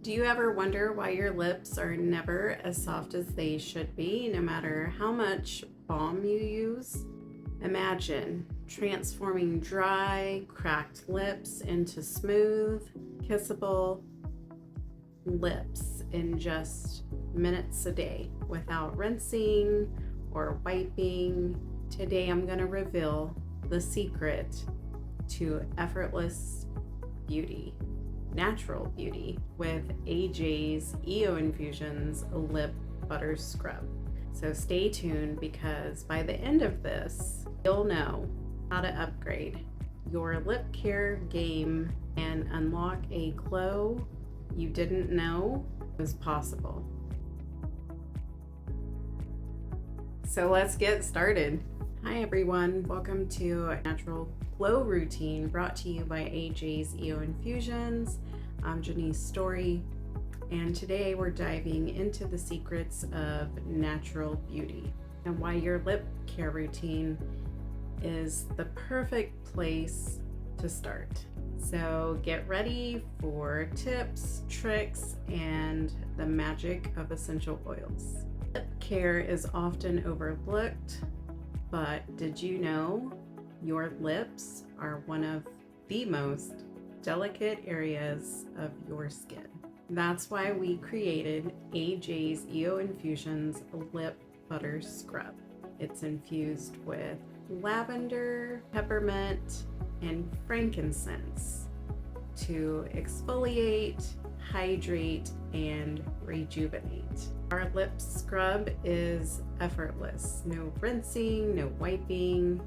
Do you ever wonder why your lips are never as soft as they should be, no matter how much balm you use? Imagine transforming dry, cracked lips into smooth, kissable lips in just minutes a day without rinsing or wiping. Today I'm going to reveal the secret to effortless beauty, natural beauty, with AJ's EO Infusions Lip Butter Scrub. So stay tuned, because by the end of this, you'll know how to upgrade your lip care game and unlock a glow you didn't know was possible. So let's get started. Hi everyone, welcome to a natural glow routine brought to you by AJ's EO Infusions. I'm Jenice Story, and today we're diving into the secrets of natural beauty and why your lip care routine is the perfect place to start. So get ready for tips, tricks, and the magic of essential oils. Lip care is often overlooked, but did you know your lips are one of the most delicate areas of your skin? That's why we created AJ's EO Infusions Lip Butter Scrub. It's infused with lavender, peppermint, and frankincense to exfoliate, hydrate, and rejuvenate. Our lip scrub is effortless. No rinsing, no wiping,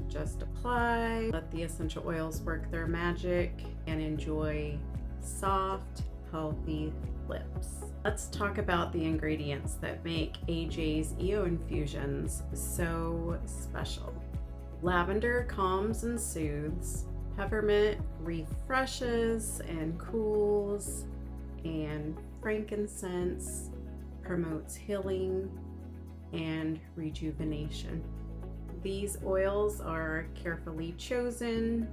just apply, let the essential oils work their magic, and enjoy soft, healthy lips. Let's talk about the ingredients that make AJ's EO Infusions so special. Lavender calms and soothes, peppermint refreshes and cools, and frankincense promotes healing and rejuvenation. These oils are carefully chosen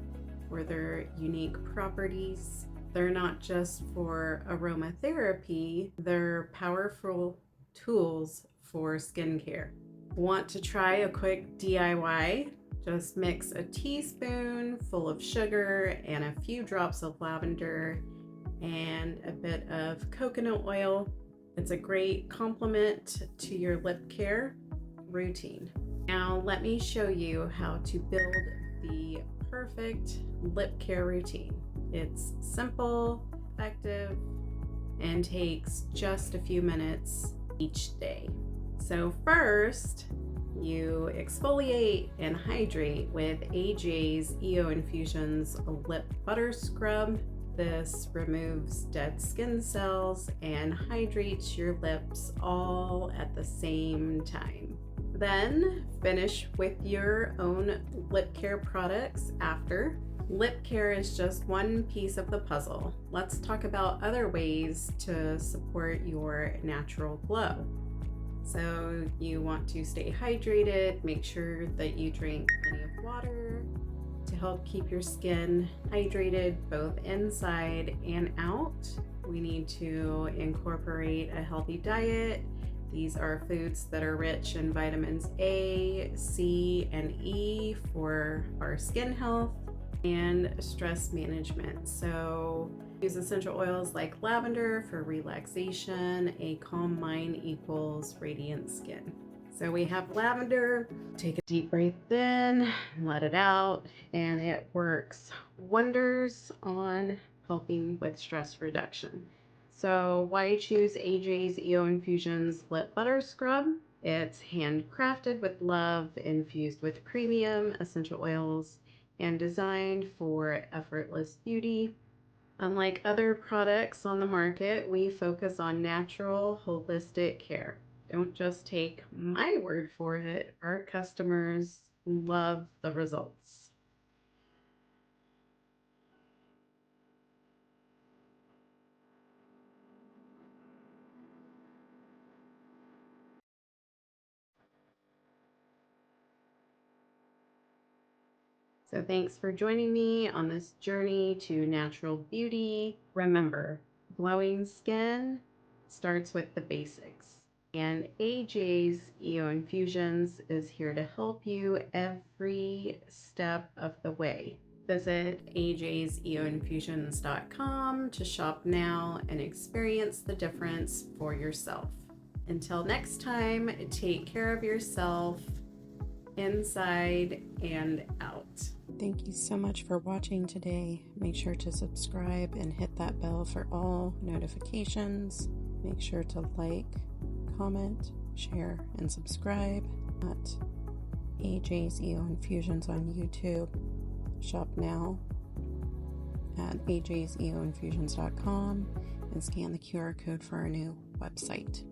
for their unique properties. They're not just for aromatherapy, they're powerful tools for skincare. Want to try a quick DIY? Just mix a teaspoon full of sugar and a few drops of lavender and a bit of coconut oil. It's a great complement to your lip care routine. Now let me show you how to build the perfect lip care routine. It's simple, effective, and takes just a few minutes each day. So first, you exfoliate and hydrate with AJ's EO Infusions Lip Butter Scrub. This removes dead skin cells and hydrates your lips all at the same time. Then finish with your own lip care products after. Lip care is just one piece of the puzzle. Let's talk about other ways to support your natural glow. So you want to stay hydrated, make sure that you drink plenty of water to help keep your skin hydrated both inside and out. We need to incorporate a healthy diet. These are foods that are rich in vitamins A, C, and E for our skin health and stress management. So use essential oils like lavender for relaxation. A calm mind equals radiant skin. So we have lavender. Take a deep breath in, let it out, and it works wonders on helping with stress reduction. So why choose AJ's EO Infusions Lip Butter Scrub? It's handcrafted with love, infused with premium essential oils, and designed for effortless beauty. Unlike other products on the market, we focus on natural, holistic care. Don't just take my word for it. Our customers love the results. So thanks for joining me on this journey to natural beauty. Remember, Glowing skin starts with the basics, and AJ's EO Infusions is here to help you every step of the way. Visit ajseoinfusions.com to shop now and experience the difference for yourself. Until next time, take care of yourself inside and out. Thank you so much for watching today. Make sure to subscribe and hit that bell for all notifications. Make sure to like, comment, share, and subscribe at AJ's EO Infusions on YouTube. Shop now at ajseoinfusions.com and scan the QR code for our new website.